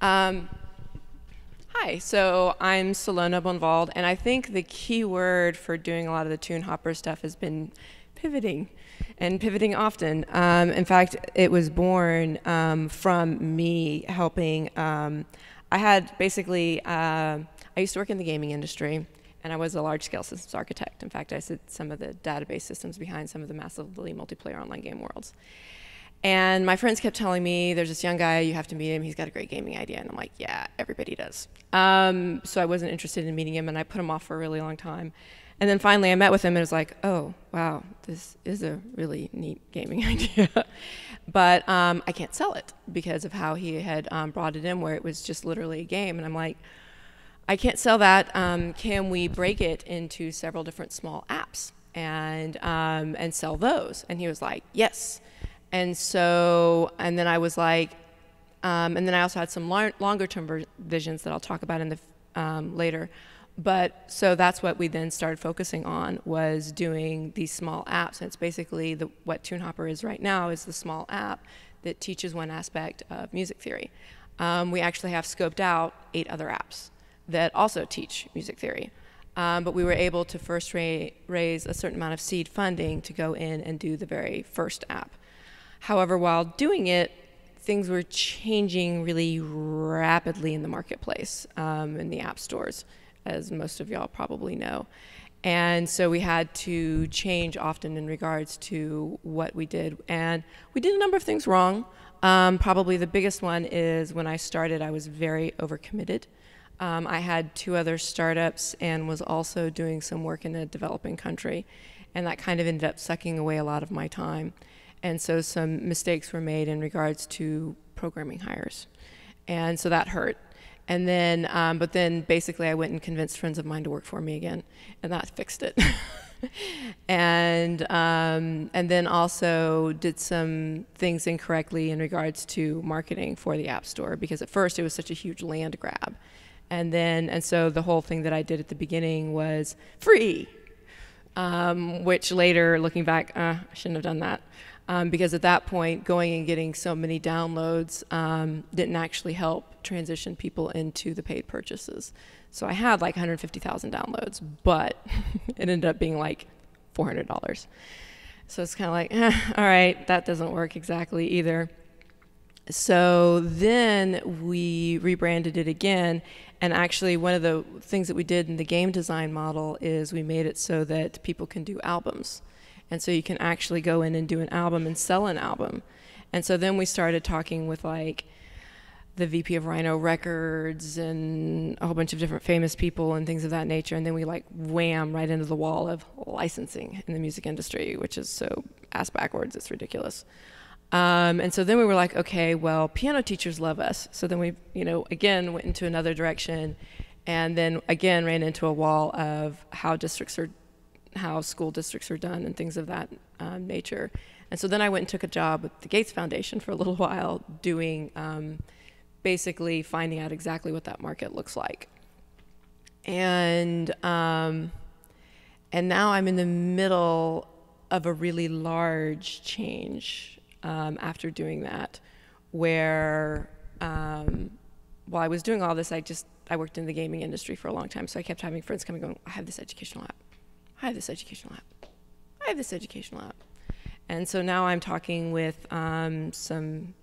Um, Hi, so I'm Silona Bonewald, and I think the key word for doing a lot of the tune hopper stuff has been pivoting, and pivoting often. In fact, it was born from me helping. I had basically, I used to work in the gaming industry, and I was a large-scale systems architect. In fact, I did some of the database systems behind some of the massively multiplayer online game worlds. And my friends kept telling me, there's this young guy, you have to meet him, he's got a great gaming idea. And I'm like, yeah, everybody does. So I wasn't interested in meeting him, and I put him off for a really long time. And then finally I met with him, and it was like, oh, wow, this is a really neat gaming idea. But I can't sell it because of how he had brought it in, where it was just literally a game. And I'm like, I can't sell that. Can we break it into several different small apps and sell those? And he was like, yes. And so, and then I was like, and then I also had some longer term visions that I'll talk about in the later. But so that's what we then started focusing on, was doing these small apps. And it's basically what TuneHopper is right now, is the small app that teaches one aspect of music theory. We actually have scoped out 8 other apps that also teach music theory. But we were able to first raise a certain amount of seed funding to go in and do the very first app. However, while doing it, things were changing really rapidly in the marketplace, in the app stores, as most of y'all probably know. And so we had to change often in regards to what we did. And we did a number of things wrong. Probably the biggest one is when I started, I was very overcommitted. I had 2 other startups and was also doing some work in a developing country. And that kind of ended up sucking away a lot of my time. And so some mistakes were made in regards to programming hires. And so that hurt. And then, but then basically I went and convinced friends of mine to work for me again, and that fixed it. and then also did some things incorrectly in regards to marketing for the App Store, because at first it was such a huge land grab. And so the whole thing that I did at the beginning was free, which later, looking back, I shouldn't have done that. Because at that point, going and getting so many downloads didn't actually help transition people into the paid purchases. So I had like 150,000 downloads, but it ended up being like $400. So it's kind of like, all right, that doesn't work exactly either. So then we rebranded it again, and actually one of the things that we did in the game design model is we made it so that people can do albums. And so you can actually go in and do an album and sell an album. And so then we started talking with like the VP of Rhino Records and a whole bunch of different famous people and things of that nature. And then we like wham right into the wall of licensing in the music industry, which is so ass backwards, it's ridiculous. And so then we were like, okay, well, piano teachers love us. So then we, again, went into another direction, and then again ran into a wall of how school districts are done and things of that nature. And so then I went and took a job with the Gates Foundation for a little while, doing basically finding out exactly what that market looks like. And now I'm in the middle of a really large change after doing that, where while I was doing all this, I worked in the gaming industry for a long time, so I kept having friends coming going, I have this educational app. I have this educational app. I have this educational app. And so now I'm talking with some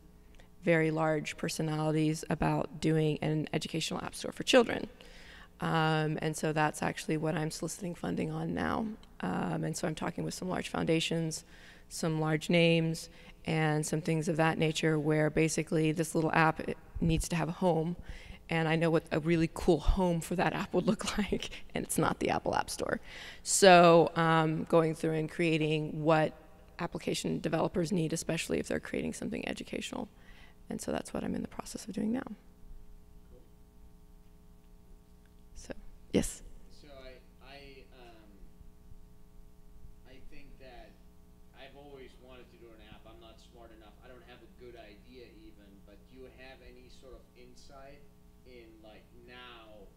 very large personalities about doing an educational app store for children. And so that's actually what I'm soliciting funding on now. And so I'm talking with some large foundations, some large names, and some things of that nature, where basically this little app needs to have a home. And I know what a really cool home for that app would look like, and it's not the Apple App Store. So going through and creating what application developers need, especially if they're creating something educational. And so that's what I'm in the process of doing now. So, yes? So I think that I've always wanted to do an app. I'm not smart enough. I don't have a good idea even, but do you have any sort of insight in like now,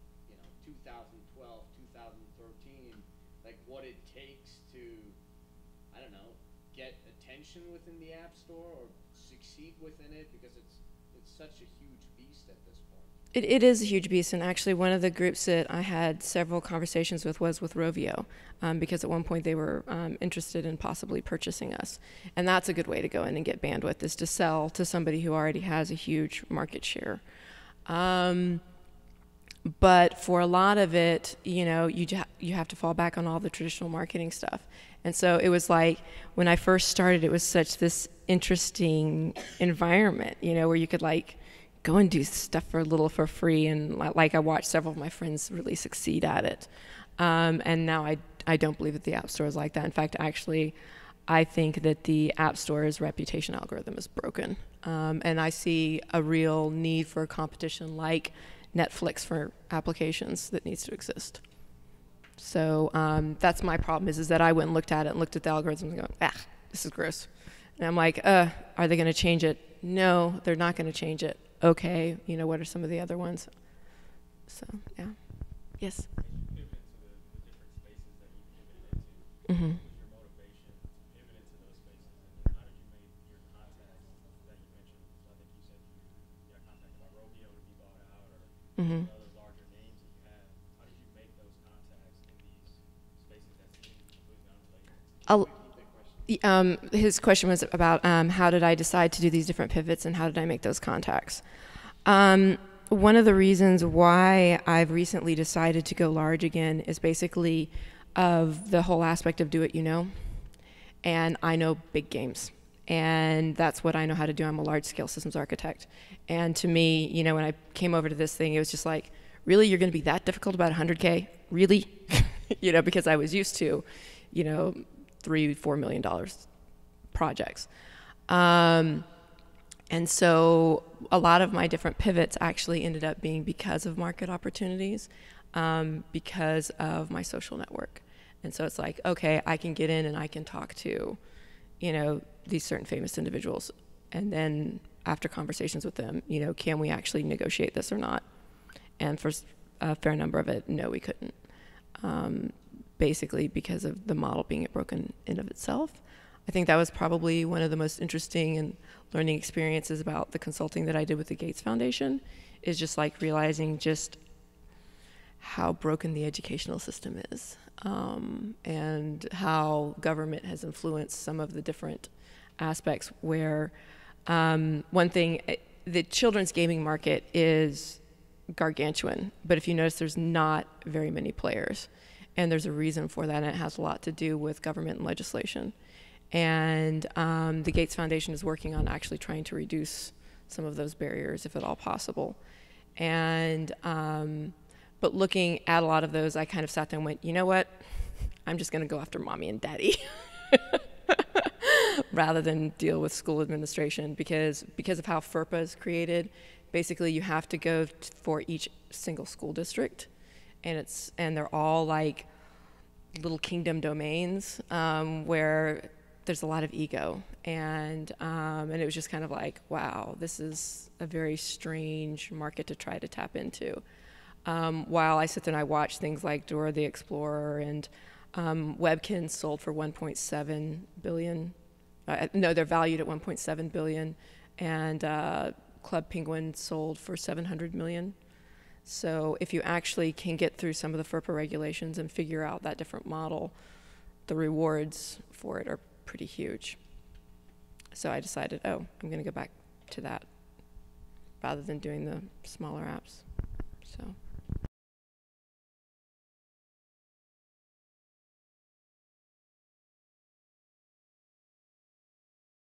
2012, 2013, like what it takes to, I don't know, get attention within the App Store or succeed within it? Because it's such a huge beast at this point. It is a huge beast, and actually one of the groups that I had several conversations with was with Rovio, because at one point they were interested in possibly purchasing us. And that's a good way to go in and get bandwidth, is to sell to somebody who already has a huge market share. But for a lot of it, you know, you have to fall back on all the traditional marketing stuff. And so it was like, when I first started, it was such this interesting environment, you know, where you could like go and do stuff for a little for free. And like I watched several of my friends really succeed at it. And now I don't believe that the App Store is like that. In fact, actually, I think that the App Store's reputation algorithm is broken. And I see a real need for competition like Netflix for applications that needs to exist. So that's my problem, is that I went and looked at it and looked at the algorithms and go, this is gross. And I'm like, are they going to change it? No, they're not going to change it. Okay, you know, what are some of the other ones? So, yeah. Yes? As you pivot into the different spaces that you pivoted into, Mm-hmm. what was your motivation to pivot into those spaces? And how did you make your contacts that you mentioned? So I think you said you got contacted by Rovio to be bought out, or Mm-hmm. other larger names that you have. How did you make those contacts in these spaces that seem completely unrelated? His question was about how did I decide to do these different pivots and how did I make those contacts. One of the reasons why I've recently decided to go large again is basically of the whole aspect of do it, you know. And I know big games. And that's what I know how to do. I'm a large-scale systems architect. And to me, you know, when I came over to this thing, it was just like, really, you're going to be that difficult about 100K? Really? You know, because I was used to, you know, $3-4 million projects. And so a lot of my different pivots actually ended up being because of market opportunities, because of my social network. And so it's like, okay, I can get in and I can talk to, you know, these certain famous individuals. And then after conversations with them, you know, can we actually negotiate this or not? And for a fair number of it, no, we couldn't. Basically because of the model being broken in of itself. I think that was probably one of the most interesting and learning experiences about the consulting that I did with the Gates Foundation, is just like realizing just how broken the educational system is, and how government has influenced some of the different aspects where one thing, the children's gaming market is gargantuan, but if you notice, there's not very many players. And there's a reason for that, and it has a lot to do with government and legislation. And the Gates Foundation is working on actually trying to reduce some of those barriers, if at all possible. And but looking at a lot of those, I kind of sat there and went, you know what? I'm just going to go after mommy and daddy rather than deal with school administration, because of how FERPA is created. Basically, you have to go for each single school district. And they're all like little kingdom domains, where there's a lot of ego, and it was just kind of like, wow, this is a very strange market to try to tap into. While I sit there and I watch things like Dora the Explorer and Webkins sold for 1.7 billion. No, they're valued at 1.7 billion, and Club Penguin sold for 700 million. So if you actually can get through some of the FERPA regulations and figure out that different model, the rewards for it are pretty huge. So I decided, I'm going to go back to that rather than doing the smaller apps. So.